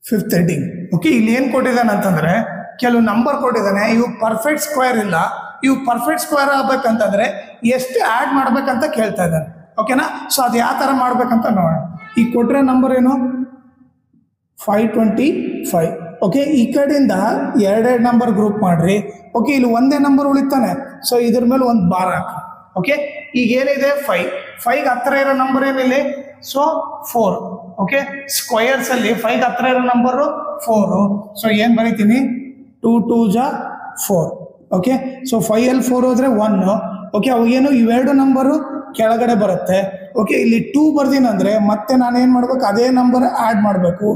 Fifth heading. Okay, ಇಲ್ಲಿ ಏನು ಕೊಟ್ಟಿದ್ದಾನೆ ಅಂತಂದ್ರೆ ಕೆಲವು ನಂಬರ್ ಕೊಟ್ಟಿದ್ದಾನೆ, ಇವು ಪರ್ಫೆಕ್ಟ್ ಸ್ಕ್ವೇರ್ ಇಲ್ಲ, ಇವು ಪರ್ಫೆಕ್ಟ್ ಸ್ಕ್ವೇರ್ ಆಗ್ಬೇಕಂತಂದ್ರೆ ಎಷ್ಟು ಆ್ಯಡ್ ಮಾಡ್ಬೇಕಂತ ಕೇಳ್ತಾ ಇದ್ದಾನೆ. ಓಕೆನಾ, ಸೊ ಅದು ಯಾವ ಥರ ಮಾಡ್ಬೇಕಂತ ನೋಡೋಣ. ಈಗ ಕೊಟ್ಟಿರೋ ನಂಬರ್ ಏನು 525. ಓಕೆ, ಈ ಕಡೆಯಿಂದ ಎರಡೆರಡು ನಂಬರ್ ಗ್ರೂಪ್ ಮಾಡ್ರಿ. ಓಕೆ, ಇಲ್ಲಿ ಒಂದೇ ನಂಬರ್ ಉಳಿತಾನೆ, ಸೊ ಇದ್ರ ಮೇಲೆ ಒಂದು ಬಾರ್ ಹಾಕಿ. ಓಕೆ, ಈಗ ಏನಿದೆ 5 ಹತ್ತಿರ ಇರೋ ನಂಬರ್ ಏನಿಲ್ಲ, ಸೊ 4. ಓಕೆ, ಸ್ಕ್ವಯರ್ಸ್ ಅಲ್ಲಿ 5 ಹತ್ತಿರ ಇರೋ ನಂಬರು 4. ಸೊ ಏನು ಬರೀತೀನಿ 2 2 ಜಾ 4. ಓಕೆ, ಸೊ 5 ಅಲ್ಲಿ 4 ಹೋದ್ರೆ 1. ಓಕೆ, ಅವಾಗೇನು ಇವೆರಡು ನಂಬರು ಕೆಳಗಡೆ ಬರುತ್ತೆ. ಓಕೆ, ಇಲ್ಲಿ 2 ಬರ್ದಿನಂದ್ರೆ ಮತ್ತೆ ನಾನು ಏನು ಮಾಡ್ಬೇಕು, ಅದೇ ನಂಬರ್ ಆ್ಯಡ್ ಮಾಡಬೇಕು.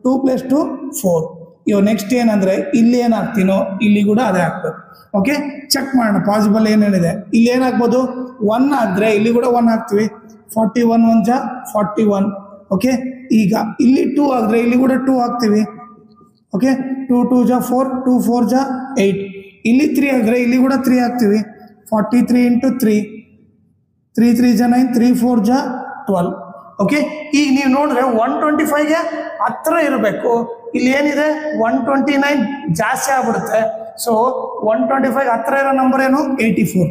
2 + 2 4. ಇವಾಗ ನೆಕ್ಸ್ಟ್ ಏನಂದ್ರೆ ಇಲ್ಲಿ ಏನು ಹಾಕ್ತೀನೋ ಇಲ್ಲಿ ಕೂಡ ಅದೇ ಹಾಕ್ಬೇಕು. ಓಕೆ, ಚೆಕ್ ಮಾಡೋಣ ಪಾಸಿಬಲ್ ಏನೇನಿದೆ. ಇಲ್ಲಿ ಏನು ಹಾಕ್ಬೋದು, 1 ಹಾಕಿದ್ರೆ ಇಲ್ಲಿ ಕೂಡ 1 ಹಾಕ್ತೀವಿ. 41 1 ಜಾ 41. ಓಕೆ, ಈಗ ಇಲ್ಲಿ 2 ಹಾಕಿದ್ರೆ ಇಲ್ಲಿ ಕೂಡ 2 ಹಾಕ್ತೀವಿ. ಓಕೆ, 2 2 ಜಾ 4, 2 4 ಜಾ 8. ಇಲ್ಲಿ 3 ಹಾಕಿದ್ರೆ ಇಲ್ಲಿ ಕೂಡ 3 ಹಾಕ್ತೀವಿ. 43 × 3, 3 3 ಜಾ 9, 3 4 ಜಾ 12. ಓಕೆ, ಈಗ ನೀವು ನೋಡಿದ್ರೆ 125ಗೆ ಹತ್ರ ಇರಬೇಕು. ಇಲ್ಲಿ ಏನಿದೆ 129 ಜಾಸ್ತಿ ಆಗ್ಬಿಡುತ್ತೆ. ಸೊ 125 ಹತ್ರ ಇರೋ ನಂಬರ್ ಏನು 84.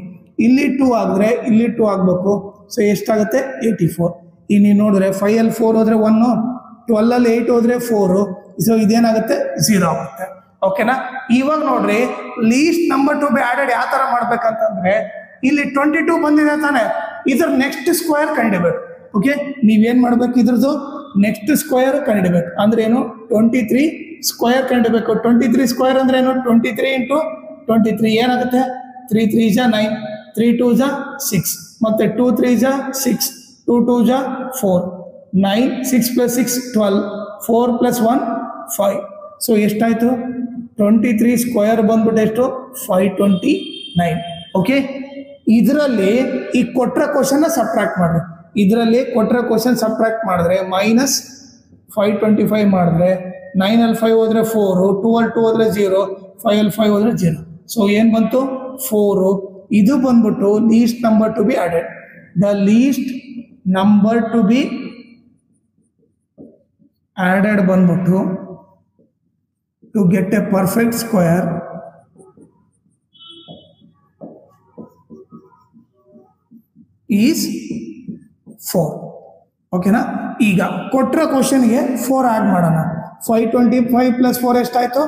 ಇಲ್ಲಿ 2 ಆಗಿದ್ರೆ ಇಲ್ಲಿ 2 ಆಗಬೇಕು. ಸೊ ಎಷ್ಟಾಗುತ್ತೆ 84. ಈಗ ನೀವು ನೋಡಿದ್ರೆ 5 ಅಲ್ಲಿ 4 ಹೋದ್ರೆ 1, 12 ಅಲ್ಲಿ 8 ಹೋದ್ರೆ 4. ಸೊ ಇದೇನಾಗುತ್ತೆ 0 ಆಗುತ್ತೆ. ಓಕೆನಾ, ಇವಾಗ ನೋಡ್ರಿ list number to be added ಯಾವ ಥರ ಮಾಡ್ಬೇಕಂತಂದ್ರೆ ಇಲ್ಲಿ 22 ಬಂದಿದೆ ತಾನೆ, ಇದ್ರ ನೆಕ್ಸ್ಟ್ ಸ್ಕ್ವೇರ್ ಕಂಡಿಡ್ಬೇಕು. ಓಕೆ, ನೀವೇನು ಮಾಡ್ಬೇಕು, ಇದ್ರದ್ದು ನೆಕ್ಸ್ಟ್ ಸ್ಕ್ವೇರ್ ಕಂಡಿಡ್ಬೇಕು. ಅಂದ್ರೆ ಏನು 23 ಸ್ಕ್ವೇರ್ ಕಂಡಿಡ್ಬೇಕು. 23 ಸ್ಕ್ವೇರ್ ಅಂದ್ರೆ ಏನು 23 × 23 ಏನಾಗುತ್ತೆ 3 3 ಜಾ 9, 3 2 ಜಾ 6, ಮತ್ತೆ 2 3 ಜಾ 6, 2 2 ಜಾ 4, 9 6 + 6 12, 4 + 1 5. ಸೊ ಎಷ್ಟಾಯ್ತು 23 ಸ್ಕ್ವೇರ್ ಬಂದ್ಬಿಟ್ಟು ಎಷ್ಟು 529. ಓಕೆ, ಇದರಲ್ಲಿ ಈ ಕೊಟ್ಟರೆ ಕ್ವಶನ್ನ ಸಬ್ಟ್ರಾಕ್ಟ್ ಮಾಡ್ರಿ. ಇದರಲ್ಲಿ ಕೊಟ್ಟರೆ ಕ್ವಶನ್ ಸಬ್ಟ್ರಾಕ್ಟ್ ಮಾಡಿದ್ರೆ -525 ಮಾಡಿದ್ರೆ 9 ಅಲ್ಲಿ 5 ಹೋದ್ರೆ 4, 2 ಅಲ್ಲಿ 2 ಹೋದ್ರೆ 0, 5 ಅಲ್ಲಿ 5 ಹೋದ್ರೆ 0. ಸೊ ಏನು ಬಂತು 4. ಇದು ಬಂದ್ಬಿಟ್ಟು least number to be added. The least number to be added ಬಂದ್ಬಿಟ್ಟು to get a perfect square is 4. ಓಕೆನಾ, ಈಗ ಕೊಟ್ಟರೆ ಕ್ವಶನ್ಗೆ 4 ಆ್ಯಡ್ ಮಾಡೋಣ. 525 + 4 ಎಷ್ಟಾಯಿತು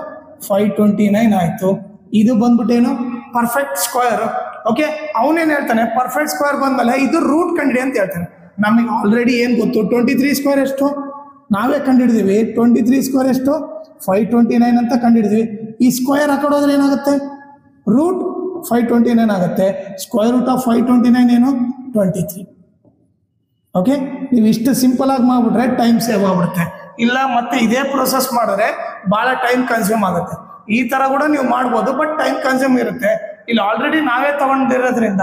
529 ಆಯಿತು. ಇದು ಬಂದ್ಬಿಟ್ಟೇನು ಪರ್ಫೆಕ್ಟ್ ಸ್ಕ್ವೇರ್. ಓಕೆ, ಅವನೇನು ಹೇಳ್ತಾನೆ ಪರ್ಫೆಕ್ಟ್ ಸ್ಕ್ವೇರ್ ಬಂದಮೇಲೆ ಇದು ರೂಟ್ ಕಂಡಿಡಿ ಅಂತ ಹೇಳ್ತಾನೆ. ನಮಗೆ ಆಲ್ರೆಡಿ ಏನು ಗೊತ್ತು 23 ಸ್ಕ್ವೇರ್ ಎಷ್ಟು ನಾವೇ ಕಂಡುಹಿಡಿದೀವಿ. 23 ಸ್ಕ್ವೇರ್ ಎಷ್ಟು 529 ಅಂತ ಕಂಡುಹಿಡಿದ್ವಿ. ಈ ಸ್ಕ್ವೇರ್ ಹಾಕೋದ್ರೆ ಏನಾಗುತ್ತೆ ರೂಟ್ 529 ಆಗುತ್ತೆ. ಸ್ಕ್ವೇರ್ ರೂಟ್ ಆಫ್ 529 ಏನು 23. ಓಕೆ, ನೀವು ಇಷ್ಟು ಸಿಂಪಲ್ ಆಗಿ ಮಾಡಿಬಿಟ್ರೆ ಟೈಮ್ ಸೇವ್ ಆಗ್ಬಿಡುತ್ತೆ. ಇಲ್ಲ ಮತ್ತೆ ಇದೇ ಪ್ರೊಸೆಸ್ ಮಾಡಿದ್ರೆ ಭಾಳ ಟೈಮ್ ಕನ್ಸ್ಯೂಮ್ ಆಗುತ್ತೆ. ಈ ಥರ ಕೂಡ ನೀವು ಮಾಡ್ಬೋದು, ಬಟ್ ಟೈಮ್ ಕನ್ಸ್ಯೂಮ್ ಇರುತ್ತೆ. ಇಲ್ಲಿ ಆಲ್ರೆಡಿ ನಾವೇ ತಗೊಂಡಿರೋದ್ರಿಂದ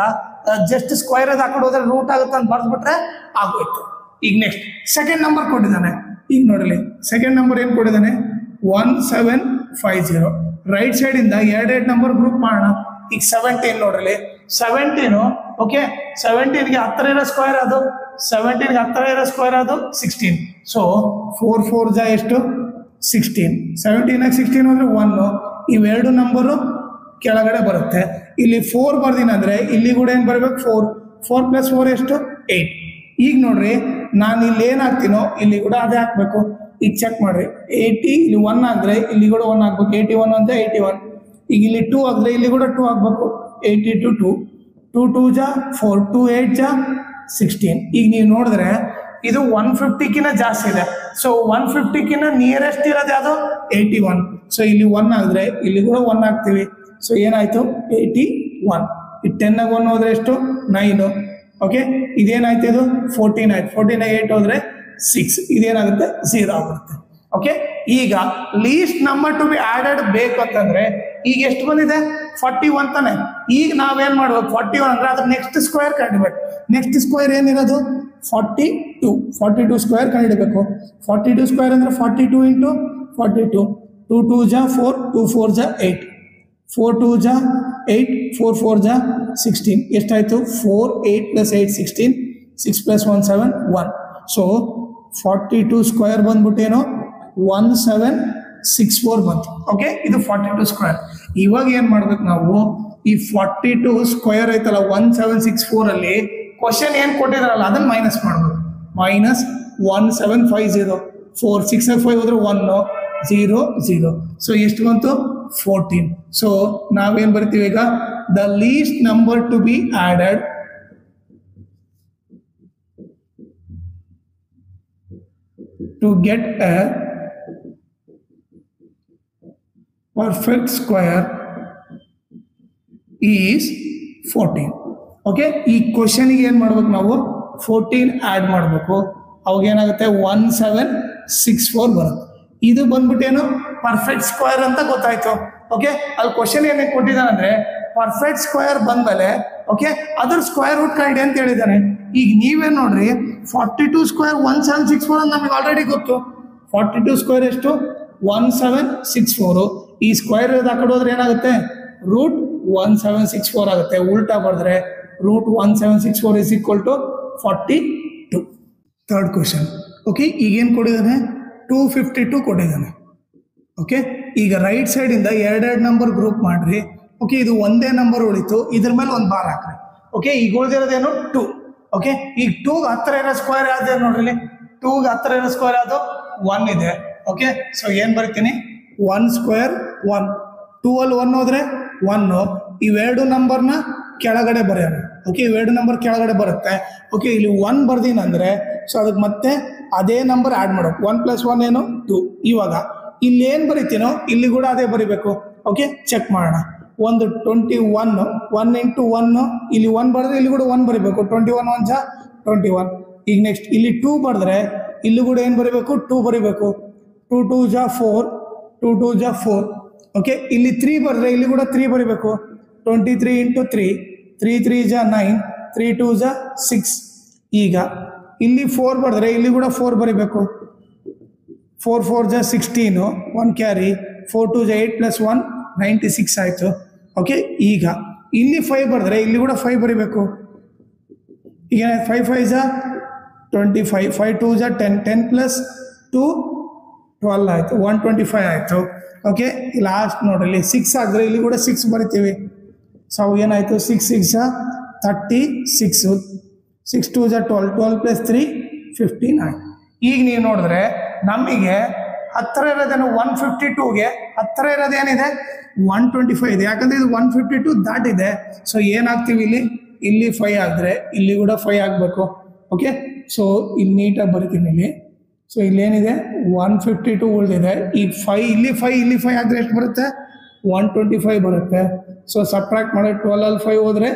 ಜಸ್ಟ್ ಸ್ಕ್ವೇರ್ ಅದು ಹಾಕೊಂಡು ಹೋದ್ರೆ ರೂಟ್ ಆಗುತ್ತೆ ಅಂತ ಬರೆದ್ಬಿಟ್ರೆ ಆಗೋಯ್ತು. ಈಗ ನೆಕ್ಸ್ಟ್ ಸೆಕೆಂಡ್ ನಂಬರ್ ಕೊಟ್ಟಿದ್ದಾನೆ. ಈಗ ನೋಡಲಿ ಸೆಕೆಂಡ್ ನಂಬರ್ ಏನು ಕೊಟ್ಟಿದ್ದಾನೆ 1750. ರೈಟ್ ಸೈಡಿಂದ ಎರಡೆರಡು ನಂಬರ್ ಗ್ರೂಪ್ ಮಾಡೋಣ. ಈಗ 17 ನೋಡ್ರಿ 17. ಓಕೆ, 17ಗೆ ಹತ್ತಿರ ಇರೋ ಸ್ಕ್ವೇರ್ ಅದು 17ಗೆ ಹತ್ತಿರ ಇರೋ ಸ್ಕ್ವೇರ್ ಅದು 16. ಸೊ 4 4 ಜಾ ಎಷ್ಟು 16. 17ಗೆ 16 ಹೋದ್ರೆ 1. ಇವೆರಡು ನಂಬರು ಕೆಳಗಡೆ ಬರುತ್ತೆ. ಇಲ್ಲಿ 4 ಬರ್ದಿನಂದ್ರೆ ಇಲ್ಲಿ ಕೂಡ ಏನು ಬರಬೇಕು 4. 4 + 4 ಎಷ್ಟು 8. ಈಗ ನೋಡ್ರಿ ನಾನು ಇಲ್ಲಿ ಏನು ಹಾಕ್ತೀನೋ ಇಲ್ಲಿ ಕೂಡ ಅದೇ ಹಾಕ್ಬೇಕು. ಈಗ ಚೆಕ್ ಮಾಡ್ರಿ 80 ಇಲ್ಲಿ 1 ಆಗಿದ್ರೆ ಇಲ್ಲಿ ಕೂಡ 1 ಹಾಕ್ಬೇಕು. 81 ಅಂತ 81. ಈಗ ಇಲ್ಲಿ 2 ಆಗಿದ್ರೆ ಇಲ್ಲಿ ಕೂಡ 2 ಹಾಕ್ಬೇಕು. 82 2 2 2 ಜಾ 4, 2 8 ಜಾ 16. ಈಗ ನೀವು ನೋಡಿದ್ರೆ ಇದು 150ಕಿಂತ ಜಾಸ್ತಿ ಇದೆ. ಸೊ 150ಕಿಂತ ನಿಯರೆಸ್ಟ್ ಇರೋದು ಯಾವುದು 81. ಸೊ ಇಲ್ಲಿ 1 ಆಗಿದ್ರೆ ಇಲ್ಲಿ ಕೂಡ 1 ಹಾಕ್ತೀವಿ. ಸೊ ಏನಾಯ್ತು 81. ಈ 10 ಆಗಿ 1 ಹೋದ್ರೆ ಎಷ್ಟು 9. ಓಕೆ, ಇದೇನಾಯ್ತು ಇದು 14 ಆಯ್ತು. 14 ಆಗಿ 8 ಹೋದ್ರೆ 6. ಇದೇನಾಗುತ್ತೆ 0 ಆಗುತ್ತೆ. ಓಕೆ, ಈಗ list number to be added ಬೇಕು ಅಂತಂದ್ರೆ ಈಗ ಎಷ್ಟು ಬಂದಿದೆ 41 ತಾನೆ. ಈಗ ನಾವೇನ್ ಮಾಡ್ಬೇಕು 41 ಅಂದ್ರೆ ಅದ್ರ ನೆಕ್ಸ್ಟ್ ಸ್ಕ್ವೇರ್ ಕಂಡಿಡ್ಬೇಕು. ನೆಕ್ಸ್ಟ್ ಸ್ಕ್ವೇರ್ ಏನಿರೋದು 42. 42 ಸ್ಕ್ವೇರ್ ಕಂಡಿಡಬೇಕು. 42 ಸ್ಕ್ವೇರ್ ಅಂದ್ರೆ 42 × 42. 2 2 ಜಾ 4, 2 4 ಜಾ 8, 4 2 ಜಾ 8, 4 4 ಜಾ 16. ಎಷ್ಟಾಯ್ತು 4 8 + 8 16, 6 + 1 7 1. ಸೊ 42 ಸ್ಕ್ವೇರ್ ಬಂದ್ಬಿಟ್ಟೇನು 1764 ಬಂತು. ಓಕೆ, ಇದು 42 ಸ್ಕ್ವೇರ್. ಇವಾಗ ಏನ್ ಮಾಡ್ಬೇಕು ನಾವು, ಈ 42 ಸ್ಕ್ವೇರ್ ಐತಲ್ಲ 1764 ಅಲ್ಲಿ ಕ್ವಶನ್ ಏನ್ ಕೊಟ್ಟಿದಾರಲ್ಲ ಅದನ್ನ ಮೈನಸ್ ಮಾಡ್ಬೇಕು. ಮೈನಸ್ 1750, 4 6 5 ಹೋದ್ರೆ 1 0 0. ಸೊ ಎಷ್ಟು ಬಂತು? 14. ಸೊ ನಾವೇನ್ ಬರ್ತೀವಿ ಈಗ, the least number to be added to get a perfect square is 14. Okay, ಈ ಕ್ವಶನ್ಗೆ ಏನು ಮಾಡ್ಬೇಕು ನಾವು, 14 ಆ್ಯಡ್ ಮಾಡಬೇಕು. ಅವಾಗ ಏನಾಗುತ್ತೆ, 1764 ಬರುತ್ತೆ. ಇದು ಬಂದ್ಬಿಟ್ಟೇನು, ಪರ್ಫೆಕ್ಟ್ ಸ್ಕ್ವೇರ್ ಅಂತ ಗೊತ್ತಾಯ್ತು. ಓಕೆ, ಅಲ್ಲಿ ಕ್ವಶನ್ ಏನೇನು ಕೊಟ್ಟಿದ್ದಾನೆ ಅಂದರೆ ಪರ್ಫೆಕ್ಟ್ ಸ್ಕ್ವೇರ್ ಬಂದಮೇಲೆ ಓಕೆ ಅದ್ರ ಸ್ಕ್ವೇರ್ ರೂಟ್ ಕಂಡು ಅಂತ ಹೇಳಿದ್ದಾನೆ. ಈಗ ನೀವೇ ನೋಡ್ರಿ, 42 ಸ್ಕ್ವೇರ್ 1764 ಅಂತ ನಮಗೆ ಆಲ್ರೆಡಿ ಗೊತ್ತು. 42 ಸ್ಕ್ವೇರ್ ಎಷ್ಟು? 1764. ಈ ಸ್ಕ್ವೇರ್ ಆ ಕಡೆ ಹೋದ್ರೆ ಏನಾಗುತ್ತೆ, ರೂಟ್ 1764 ಆಗುತ್ತೆ. ಉಲ್ಟಾ ಬರೆದ್ರೆ root 1764 is equal to 42. Third question. Okay, ಈಗೇನು ಕೊಟ್ಟಿದ್ದಾನೆ, 252 ಕೊಟ್ಟಿದ್ದಾನೆ. ಓಕೆ, ಈಗ ರೈಟ್ ಸೈಡಿಂದ ಎರಡೆರಡು ನಂಬರ್ ಗ್ರೂಪ್ ಮಾಡ್ರಿ. ಓಕೆ, ಇದು ಒಂದೇ ನಂಬರ್ ಉಳಿತು, ಇದ್ರ ಮೇಲೆ ಒಂದು ಬಾರ್ ಹಾಕ್ರಿ. ಓಕೆ, ಈಗ ಉಳಿದಿರೋದೇನು 2. ಓಕೆ, ಈಗ 2ಗೆ ಹತ್ತಿರ ಇರೋ ಸ್ಕ್ವೇರ್ ಯಾವ್ದು ನೋಡ್ರಿ, 2ಗೆ ಹತ್ತಿರ ಇರೋ ಸ್ಕ್ವೇರ್ ಯಾವುದು, 1 ಇದೆ. ಓಕೆ, ಸೊ ಏನು ಬರಿತೀನಿ, 1 ಸ್ಕ್ವೇರ್ 1. 2 ಅಲ್ಲಿ 1 ಹೋದ್ರೆ 1. ಇವೆರಡು ನಂಬರ್ನ ಕೆಳಗಡೆ ಬರೆಯೋಣ. ಓಕೆ, ಇವೆರಡು ನಂಬರ್ ಕೆಳಗಡೆ ಬರುತ್ತೆ. ಓಕೆ, ಇಲ್ಲಿ 1 ಬರ್ದೀನಿ ಅಂದರೆ ಸೊ ಅದಕ್ಕೆ ಮತ್ತೆ ಅದೇ ನಂಬರ್ ಆ್ಯಡ್ ಮಾಡೋದು. 1 + 1 ಏನು 2. ಇವಾಗ ಇಲ್ಲಿ ಏನು ಬರಿತೀನೋ ಇಲ್ಲಿ ಕೂಡ ಅದೇ ಬರಿಬೇಕು. ಓಕೆ, ಚೆಕ್ ಮಾಡೋಣ. ಒಂದು 21, 1 × 1, ಇಲ್ಲಿ 1 ಬರೆದ್ರೆ ಇಲ್ಲಿ ಕೂಡ 1 ಬರಿಬೇಕು. 21 1 21. ಈಗ ನೆಕ್ಸ್ಟ್ ಇಲ್ಲಿ 2 ಬರೆದ್ರೆ ಇಲ್ಲಿ ಕೂಡ ಏನು ಬರಿಬೇಕು, 2 ಬರಿಬೇಕು. 2 2 4, 2 2 4. ಓಕೆ, ಇಲ್ಲಿ 3 ಬರೆದ್ರೆ ಇಲ್ಲಿ ಕೂಡ 3 ಬರಿಬೇಕು. 23 × 3, 3 3 9, 3 2 6. ಈಗ ಇಲ್ಲಿ 4 ಬರೆದ್ರೆ ಇಲ್ಲಿ ಕೂಡ 4 ಬರಿಬೇಕು. 4 4 16, 1 ಕ್ಯಾರಿ. 4 2 8 + 1 96 ಆಯಿತು. ಓಕೆ, ಈಗ ಇಲ್ಲಿ 5 ಬರೆದ್ರೆ ಇಲ್ಲಿ ಕೂಡ 5 ಬರಿಬೇಕು. ಈಗ 5 5 25, 5 2 10, 10 + 2 12 ಆಯಿತು. 125 ಆಯಿತು. ಓಕೆ, ಲಾಸ್ಟ್ ನೋಡ್ರಿ 6 ಆಗಿದ್ರೆ ಇಲ್ಲಿ ಕೂಡ 6 ಬರಿತೀವಿ. ಸೊ ಏನಾಯಿತು, 6 6 36, 6 2 12, 12 + 3 15 ಆಯಿತು. ಈಗ ನೀವು ನೋಡಿದ್ರೆ ನಮಗೆ ಹತ್ತಿರ ಇರೋದೇನು 152ಗೆ ಹತ್ತಿರ ಇರೋದೇನಿದೆ 125 ಇದೆ. ಯಾಕಂದರೆ ಇದು 152 ದಾಟಿದೆ. ಸೊ ಏನಾಗ್ತೀವಿ ಇಲ್ಲಿ 5 ಆಗಿದ್ರೆ ಇಲ್ಲಿ ಕೂಡ 5 ಆಗಬೇಕು. ಓಕೆ, ಸೊ ಇಲ್ಲಿ ನೀಟಾಗಿ ಬರಿತೀನಿ ಇಲ್ಲಿ. ಸೊ ಇಲ್ಲೇನಿದೆ 152 ಉಳಿದಿದೆ. ಈಗ 5 ಇಲ್ಲಿ 5 ಆದರೆ ಎಷ್ಟು ಬರುತ್ತೆ, 125 ಬರುತ್ತೆ. ಸೊ ಸಬ್ಟ್ರಾಕ್ಟ್ ಮಾಡಿ 12 ಅಲ್ಲಿ 5 ಹೋದರೆ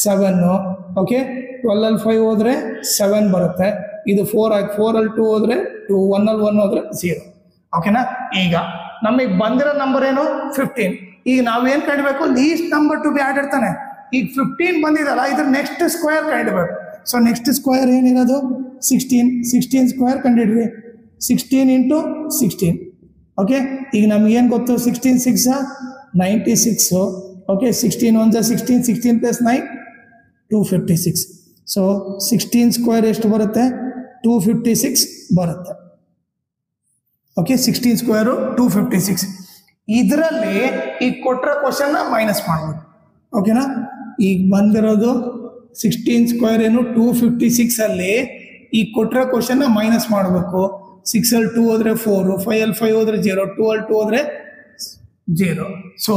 7. ಓಕೆ, 12 ಅಲ್ಲಿ 5 ಹೋದರೆ 7 ಬರುತ್ತೆ. ಇದು 4 ಆಗಿ 4 ಅಲ್ಲಿ 2 ಹೋದರೆ 2, 1 ಅಲ್ಲಿ 1 ಹೋದರೆ 0. ಓಕೆನಾ, ಈಗ ನಮಗೆ ಬಂದಿರೋ ನಂಬರ್ ಏನು 15. ಈಗ ನಾವೇನು ಕಂಡಿಬೇಕು, least number to be add ಇರ್ತಾನೆ. ಈಗ 15 ಬಂದಿದಲ್ಲ, ಇದ್ರ ನೆಕ್ಸ್ಟ್ ಸ್ಕ್ವೇರ್ ಕಂಡಿಬೇಕು. ಸೊ ನೆಕ್ಸ್ಟ್ ಸ್ಕ್ವೇರ್ ಏನಿರೋದು 16 ಸ್ಕ್ವೇರ್ ಕಂಡಿಡ್ರಿ. 16 × 16. ಓಕೆ, ಈಗ ನಮಗೇನು ಗೊತ್ತು, 16 6 96. ಓಕೆ, 16 1 16, 16 + 9 256. ಸೊ 16 ಸ್ಕ್ವೇರ್ ಎಷ್ಟು ಬರುತ್ತೆ, 256 ಬರುತ್ತೆ. Okay, 16 square 256. ಇದರಲ್ಲಿ ಈಗ ಕೊಟ್ಟರೆ ಕ್ವಶನ್ನ ಮೈನಸ್ ಮಾಡಬೇಕು. ಓಕೆನಾ, ಈಗ ಬಂದಿರೋದು 16 ಸ್ಕ್ವೇರ್ ಏನು 256 ಅಲ್ಲಿ ಈಗ ಕೊಟ್ಟರೆ ಕ್ವಶನ್ನ ಮೈನಸ್ ಮಾಡಬೇಕು. 6 ಅಲ್ಲಿ 2 ಹೋದರೆ 4, 5 ಅಲ್ಲಿ 5 ಹೋದರೆ 0, 2 ಅಲ್ಲಿ 2 ಹೋದರೆ 0. ಸೊ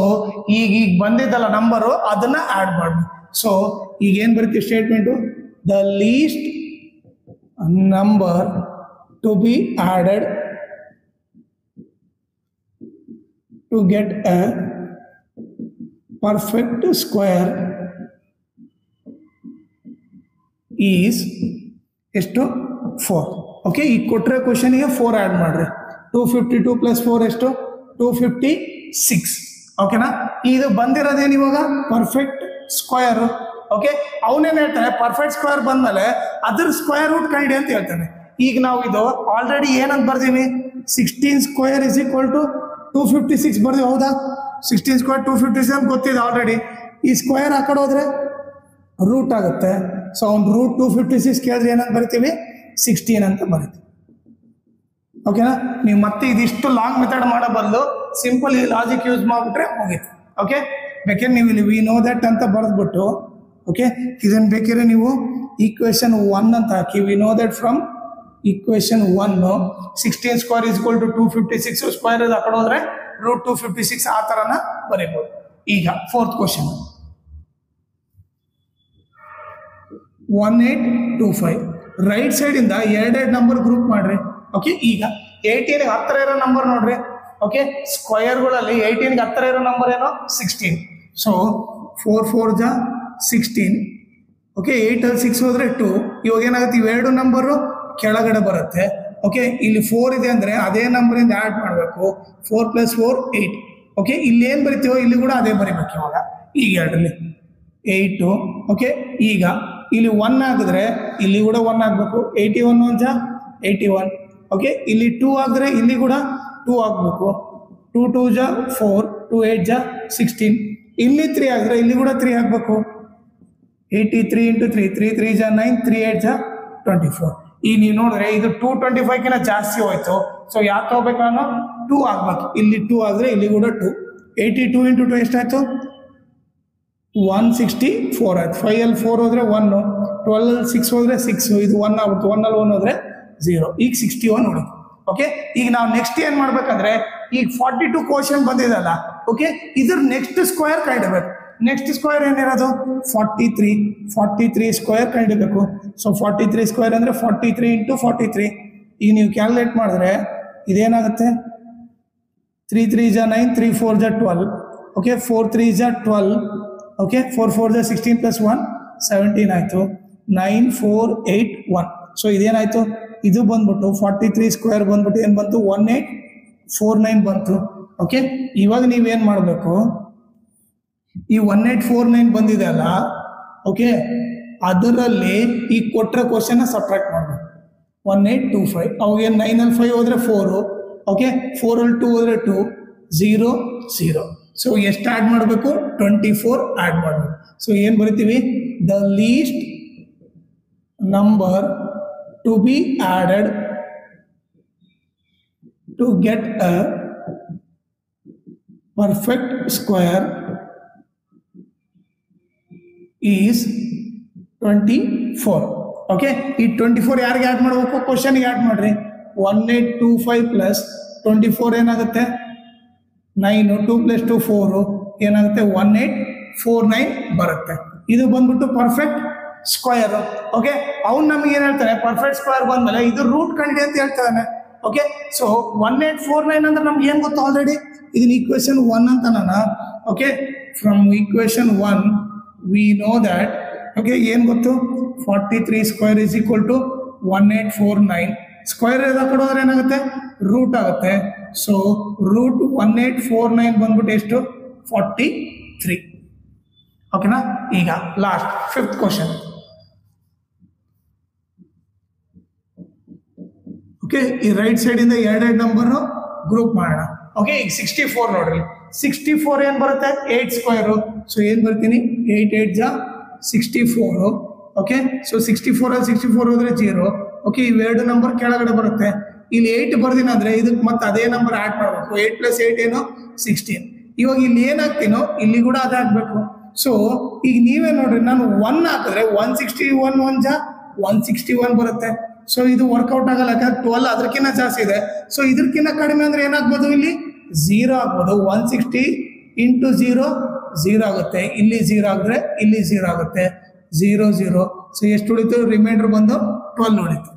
ಈಗ ಬಂದಿದ್ದಲ್ಲ ನಂಬರು ಅದನ್ನ ಆ್ಯಡ್ ಮಾಡಬೇಕು. ಸೊ ಈಗ ಏನು ಬರುತ್ತೆ statement, the least number to be added to get a perfect square is ಎಷ್ಟು 4. ಓಕೆ, ಈಗ ಕೊಟ್ಟರೆ ಕ್ವಶನಿಗೆ 4 ಆ್ಯಡ್ ಮಾಡಿರಿ. 252 + 4 ಎಷ್ಟು 256. ಓಕೆನಾ, ಇದು ಬಂದಿರೋದೇನು ಇವಾಗ ಪರ್ಫೆಕ್ಟ್ ಸ್ಕ್ವೇರು. ಓಕೆ, ಅವನೇನು ಹೇಳ್ತಾನೆ, ಪರ್ಫೆಕ್ಟ್ ಸ್ಕ್ವೇರ್ ಬಂದಮೇಲೆ ಅದ್ರ ಸ್ಕ್ವೇರ್ ರೂಟ್ ಕಂಡು ಅಂತ ಹೇಳ್ತಾನೆ. ಈಗ ನಾವು ಇದು ಆಲ್ರೆಡಿ ಏನಂತ ಬರ್ದೀವಿ, 16 ಸ್ಕ್ವೇರ್ = 256 ಬರ್ತೀವಿ. ಹೌದಾ, 16 ಸ್ಕ್ವೇರ್ 256 ಅಂತ ಗೊತ್ತಿದೆ ಆಲ್ರೆಡಿ. ಈ ಸ್ಕ್ವೇರ್ ಆ ಕಡೆ ಹೋದರೆ ರೂಟ್ ಆಗುತ್ತೆ. ಸೊ ಅವ್ನು ರೂಟ್ 256 ಕೇಳಿದ್ರೆ ಏನಂತ ಬರಿತೀವಿ, 16 ಅಂತ ಬರಿತೀವಿ. ಓಕೆನಾ. ನೀವು ಮತ್ತೆ ಇದಿಷ್ಟು ಲಾಂಗ್ ಮೆಥಡ್ ಮಾಡೋ ಬದಲು ಸಿಂಪಲ್ ಈ ಲಾಜಿಕ್ ಯೂಸ್ ಮಾಡಿಬಿಟ್ರೆ ಮುಗೀತು. ಓಕೆ, ಬೇಕಾದ್ರೆ ನೀವು ಇಲ್ಲಿ ವಿ ನೋ ದಟ್ ಅಂತ ಬರೆದ್ಬಿಟ್ಟು ಓಕೆ ಇದನ್ನು ಬೇಕಾದ್ರೆ ನೀವು ಈಕ್ವೇಶನ್ 1 ಅಂತ ಹಾಕಿ we know that from equation 1 16 square is equal to 256 square ಆ ಕಡೆ ಹೋದ್ರೆ ರೂಟ್ 256 ಆ ಥರನ ಬರೀಬೋದು. ಈಗ 4th ಕ್ವಶನ್ 1825 ರೈಟ್ ಸೈಡಿಂದ ಎರಡೆರಡು ನಂಬರ್ ಗ್ರೂಪ್ ಮಾಡ್ರಿ. ಓಕೆ, ಈಗ 18ಗೆ ಹತ್ತಿರ ಇರೋ ನಂಬರ್ ನೋಡ್ರಿ. ಓಕೆ, ಸ್ಕ್ವಯರ್ಗಳಲ್ಲಿ 18ಗೆ ಹತ್ತಿರ ಇರೋ ನಂಬರ್ ಏನೋ 16. ಸೊ 4 4 ಜಾ 16. ಓಕೆ, 8ಅಲ್ಲಿ 6 ಹೋದ್ರೆ 2. ಇವಾಗ ಏನಾಗುತ್ತೆ, ಇವೆರಡು ನಂಬರು ಕೆಳಗಡೆ ಬರುತ್ತೆ. ಓಕೆ, ಇಲ್ಲಿ 4 ಇದೆ ಅಂದರೆ ಅದೇ ನಂಬರಿಂದ ಆ್ಯಡ್ ಮಾಡಬೇಕು. 4 + 4 8. ಓಕೆ, ಇಲ್ಲಿ ಏನು ಬರಿತೀವೋ ಇಲ್ಲಿ ಕೂಡ ಅದೇ ಬರಿಬೇಕು. ಇವಾಗ ಈಗ ಎರಡರಲ್ಲಿ 8. ಓಕೆ, ಈಗ ಇಲ್ಲಿ 1 ಆಗಿದ್ರೆ ಇಲ್ಲಿ ಕೂಡ 1 ಆಗಬೇಕು. 81 1 ಜಾ 81. ಓಕೆ, ಇಲ್ಲಿ 2 ಆಗಿದ್ರೆ ಇಲ್ಲಿ ಕೂಡ 2 ಆಗಬೇಕು. 2 2 ಜಾ 4, 2 8 ಜಾ 16. ಇಲ್ಲಿ 3 ಆಗಿದ್ರೆ ಇಲ್ಲಿ ಕೂಡ 3 ಆಗಬೇಕು. 83 × 3, 3 3 ಜಾ 9, 3 8 ಜಾ 24. ಈಗ ನೀವು ನೋಡಿದ್ರೆ ಇದು 225ಕಿಂತ ಜಾಸ್ತಿ ಹೋಯ್ತು. ಸೊ ಯಾಕೆ ತಗೋಬೇಕು ನಾನು 2 ಆಗ್ಬೇಕು. ಇಲ್ಲಿ 2 ಆದರೆ ಇಲ್ಲಿ ಕೂಡ 2. 82 × 2 ಎಷ್ಟಾಯ್ತು 164 ಆಯ್ತು. 5ಅಲ್ಲಿ 4 ಹೋದ್ರೆ 1, 12ಅಲ್ಲಿ 6 ಹೋದ್ರೆ 6. ಇದು 1 ಆಗ್ಬಿಟ್ಟು 1ಅಲ್ಲಿ 1 ಹೋದ್ರೆ 0. ಈಗ 61 ನೋಡಿ. ಓಕೆ, ಈಗ ನಾವು ನೆಕ್ಸ್ಟ್ ಏನು ಮಾಡ್ಬೇಕಂದ್ರೆ ಈಗ 42 ಕ್ವಶನ್ ಬಂದಿದಲ್ಲ. ಓಕೆ, ಇದ್ರ ನೆಕ್ಸ್ಟ್ ಸ್ಕ್ವೇರ್ ಕಂಡಿಡ್ಬೇಕು. ನೆಕ್ಸ್ಟ್ ಸ್ಕ್ವೇರ್ ಏನಿರೋದು 43 ಸ್ಕ್ವೇರ್ ಕಂಡಿಡ್ಬೇಕು. ಸೊ 43 ಸ್ಕ್ವೇರ್ ಅಂದರೆ 43 × 43. ಈಗ ನೀವು ಕ್ಯಾಲ್ಕುಲೇಟ್ ಮಾಡಿದ್ರೆ ಇದೇನಾಗುತ್ತೆ 3 3 ಜಾ 9, 3 4 ಜಾ 12. ಓಕೆ, 4 3 ಜಾ 12. ಓಕೆ, 4 4 ಜಾ 16 + 1 17 ಆಯಿತು. 9 4 8 1. ಸೊ ಇದೇನಾಯಿತು, ಇದು ಬಂದ್ಬಿಟ್ಟು 43 ಸ್ಕ್ವೇರ್ ಬಂದ್ಬಿಟ್ಟು ಏನು ಬಂತು 1849 ಬಂತು. ಓಕೆ, ಇವಾಗ ನೀವೇನು ಮಾಡಬೇಕು, ಈ 1849 ಬಂದಿದೆ ಅಲ್ಲ. ಓಕೆ, ಅದರಲ್ಲಿ ಈ ಕೊಟ್ಟರೆ ಕ್ವಶನ್ನ ಸಬ್ಟ್ರಾಕ್ಟ್ ಮಾಡಬೇಕು. 1825 ಅವಾಗೇನು 9ಅಲ್ಲಿ 5 ಹೋದರೆ 4. ಓಕೆ, 4ಅಲ್ಲಿ 2 ಹೋದರೆ 2, 0 0. ಸೊ ಎಷ್ಟು ಆ್ಯಡ್ ಮಾಡಬೇಕು 24 ಆ್ಯಡ್ ಮಾಡಬೇಕು. ಸೊ ಏನು ಬರಿತೀವಿ, the least number to be added to get a perfect square is 24. Okay, ಈ 24 ಯಾರಿಗೆ ಆ್ಯಡ್ ಮಾಡಬೇಕು, ಕ್ವಶನ್ಗೆ ಆ್ಯಡ್ ಮಾಡಿರಿ. 1825 + 24 ಏನಾಗುತ್ತೆ 9, 2 + 2 4 ಏನಾಗುತ್ತೆ 1849 ಬರುತ್ತೆ. ಇದು ಬಂದ್ಬಿಟ್ಟು ಪರ್ಫೆಕ್ಟ್ ಸ್ಕ್ವೇರ್. ಓಕೆ, ಅವ್ನು ನಮಗೆ ಏನು ಹೇಳ್ತಾನೆ, ಪರ್ಫೆಕ್ಟ್ ಸ್ಕ್ವೇರ್ ಬಂದಮೇಲೆ ಇದು ರೂಟ್ ಕಂಡಿದೆ ಅಂತ ಹೇಳ್ತಾನೆ. ಓಕೆ, ಸೊ 1849 ಅಂದ್ರೆ ನಮ್ಗೆ ಏನು ಗೊತ್ತು ಆಲ್ರೆಡಿ, ಇದನ್ನ ಈಕ್ವೇಶನ್ 1 ಅಂತ ನಾನು. Okay, from equation 1 we know that. Okay, ಏನು ಗೊತ್ತು 43 square is equal to 1849. Square ಆ ಕಡೆ ಹೋದ್ರೆ ಏನಾಗುತ್ತೆ ರೂಟ್ ಆಗುತ್ತೆ. ಸೊ ರೂಟ್ 1849 ಬಂದ್ಬಿಟ್ಟು ಎಷ್ಟು 43. ಓಕೆನಾ. ಈಗ ಲಾಸ್ಟ್ 5th ಕ್ವಶನ್. ಓಕೆ, ಈ ರೈಟ್ ಸೈಡಿಂದ ಎರಡೆರಡು ನಂಬರು ಗ್ರೂಪ್ ಮಾಡೋಣ. ಓಕೆ, ಈಗ 64 ನೋಡ್ರಿ. 64 ಏನು ಬರುತ್ತೆ 8 ಸ್ಕ್ವೇರು. ಸೊ ಏನು ಬರ್ತೀನಿ 8 8 ಜಾ 64. ಓಕೆ, ಸೊ 64ಅಲ್ಲಿ 64 ಹೋದ್ರೆ 0. ಓಕೆ, ಇವೆರಡು ನಂಬರ್ ಕೆಳಗಡೆ ಬರುತ್ತೆ. ಇಲ್ಲಿ 8 ಬರ್ದಿನಂದ್ರೆ ಇದಕ್ಕೆ ಮತ್ತೆ ಅದೇ ನಂಬರ್ ಆ್ಯಡ್ ಮಾಡಬೇಕು. 8 + 8 ಏನು 16. ಇವಾಗ ಇಲ್ಲಿ ಏನಾಗ್ತೀನೋ ಇಲ್ಲಿ ಕೂಡ ಅದು ಹಾಕಬೇಕು. ಸೊ ಈಗ ನೀವೇ ನೋಡ್ರಿ, ನಾನು 1 ಹಾಕಿದ್ರೆ 161 1 ಜಾ 161 ಬರುತ್ತೆ. ಸೊ ಇದು ವರ್ಕೌಟ್ ಆಗಲ್ಲ, ಯಾಕಂದ್ರೆ 12 ಅದಕ್ಕಿಂತ ಜಾಸ್ತಿ ಇದೆ. ಸೊ ಇದಕ್ಕಿಂತ ಕಡಿಮೆ ಅಂದರೆ ಏನಾಗ್ಬೋದು, ಇಲ್ಲಿ 0 ಆಗ್ಬೋದು. 160 × 0 0 ಆಗುತ್ತೆ. ಇಲ್ಲಿ 0 ಆಗಿದ್ರೆ ಇಲ್ಲಿ 0 ಆಗುತ್ತೆ. 0 0. ಸೊ ಎಷ್ಟು ಉಳಿತು, ರಿಮೈಂಡರ್ ಬಂದು 12 ಉಳಿತು.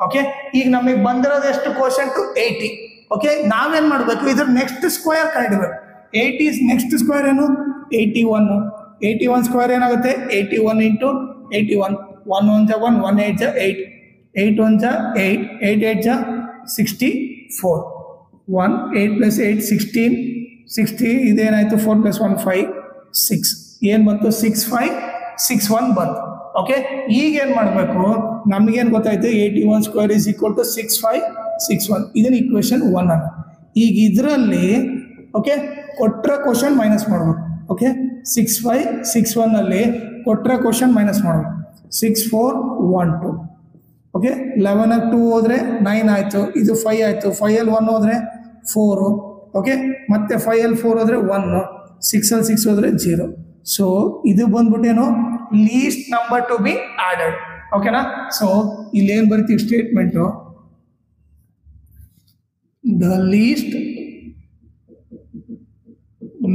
ಓಕೆ, ಈಗ ನಮಗೆ ಬಂದಿರೋದು ಎಷ್ಟು ಕ್ವಶನ್ ಟು 80. ಓಕೆ, ನಾವೇನು ಮಾಡಬೇಕು, ಇದ್ರ ನೆಕ್ಸ್ಟ್ ಸ್ಕ್ವೇರ್ ಕಂಡಿಡ್ಬೇಕು. 80 ನೆಕ್ಸ್ಟ್ ಸ್ಕ್ವೇರ್ ಏನು 81. 81 ಸ್ಕ್ವೇರ್ ಏನಾಗುತ್ತೆ 81 × 81. 1 1 ಜಾ 1, 1 8 ಜಾ 8, 8 1 ಜಾ 8, 8 8 ಜಾ 64. 1 8 + 8 16, 60 ಇದೇನಾಯಿತು 4 + 1 5 6. ಏನು ಬಂತು 6561 ಬಂತು. ಓಕೆ, ಈಗ ಏನು ಮಾಡಬೇಕು, ನಮಗೇನು ಗೊತ್ತಾಯ್ತು 81 ಸ್ಕ್ವೇರ್ ಈಸ್ ಈಕ್ವಲ್ ಟು 6561. ಇದನ್ನ ಈಕ್ವೇಶನ್ 1 ಅನ್ನು. ಈಗ ಇದರಲ್ಲಿ ಓಕೆ ಕೊಟ್ಟರೆ ಕ್ವಶನ್ ಮೈನಸ್ ಮಾಡಬೇಕು. ಓಕೆ, 6561 ಕೊಟ್ಟರೆ ಕ್ವಶನ್ ಮೈನಸ್ ಮಾಡಬೇಕು. 6412. ಓಕೆ 11 2 ಹೋದ್ರೆ 9 ಆಯಿತು, ಇದು 5 ಆಯಿತು, 5 1 ಹೋದ್ರೆ 4, ಓಕೆ ಮತ್ತೆ 5 4 ಹೋದ್ರೆ 1, 6 6 ಹೋದ್ರೆ 0. ಸೊ ಇದು ಬಂದ್ಬಿಟ್ಟೇನು least number to be added. ಓಕೆನಾ? ಸೊ ಇಲ್ಲಿ ಏನು ಬರಿತೀವಿ statement, the least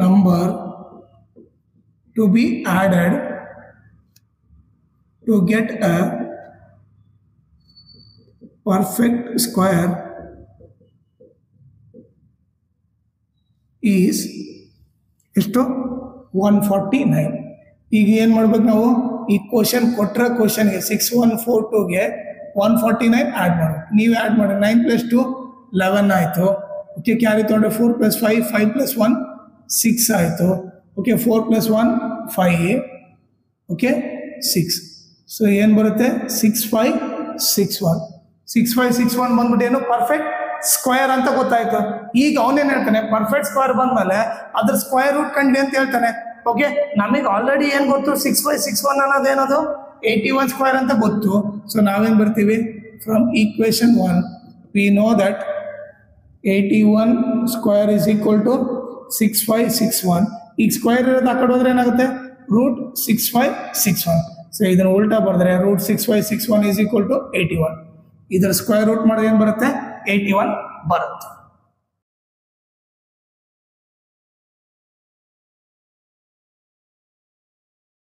number to be added to get a perfect square is ಎಷ್ಟು 149. ಈಗ ಏನು ಮಾಡ್ಬೇಕು ನಾವು, ಈ ಕ್ವಶನ್ ಕೊಟ್ಟರೆ ಕ್ವಶನ್ಗೆ 6142ಗೆ 149 ಆ್ಯಡ್ ಮಾಡಬೇಕು. ನೀವು ಆ್ಯಡ್ ಮಾಡಿ 9 + 2 11 ಆಯಿತು. ಓಕೆ ಕ್ಯಾರಿ ತೊಗೊಂಡ್ರೆ 4 + 5 5 + 1 6 ಆಯಿತು. Okay 4 + 1 5, okay 6. ಸೊ ಏನು ಬರುತ್ತೆ 6561. 6561 ಬಂದ್ಬಿಟ್ಟು ಏನು ಪರ್ಫೆಕ್ಟ್ ಸ್ಕ್ವೇರ್ ಅಂತ ಗೊತ್ತಾಯ್ತು. ಈಗ ಅವನೇನು ಹೇಳ್ತಾನೆ, ಪರ್ಫೆಕ್ಟ್ ಸ್ಕ್ವೇರ್ ಬಂದ್ಮೇಲೆ ಅದ್ರ ಸ್ಕ್ವೇರ್ ರೂಟ್ ಕಂಡು ಅಂತ ಹೇಳ್ತಾನೆ. ಓಕೆ ನಮಗೆ ಆಲ್ರೆಡಿ ಏನು ಗೊತ್ತು, 6561 ಅನ್ನೋದೇನದು 81 ಸ್ಕ್ವೇರ್ ಅಂತ ಗೊತ್ತು. ಸೊ ನಾವೇನು ಬರ್ತೀವಿ, from equation 1 we know that 81 square is equal to 6561. ಈಗ ಸ್ಕ್ವೇರ್ ಇರೋದು ಆ ಕಡೆ ಹೋದ್ರೆ ಏನಾಗುತ್ತೆ, √6561. ಸೊ ಇದನ್ನು ಉಲ್ಟಾ ಬರೆದ್ರೆ √6561 = 81. ಇದರ ಸ್ಕ್ವೇರ್ ರೂಟ್ ಮಾಡಿದ್ರೆ ಏನು ಬರುತ್ತೆ, 81 ಬರುತ್ತೆ.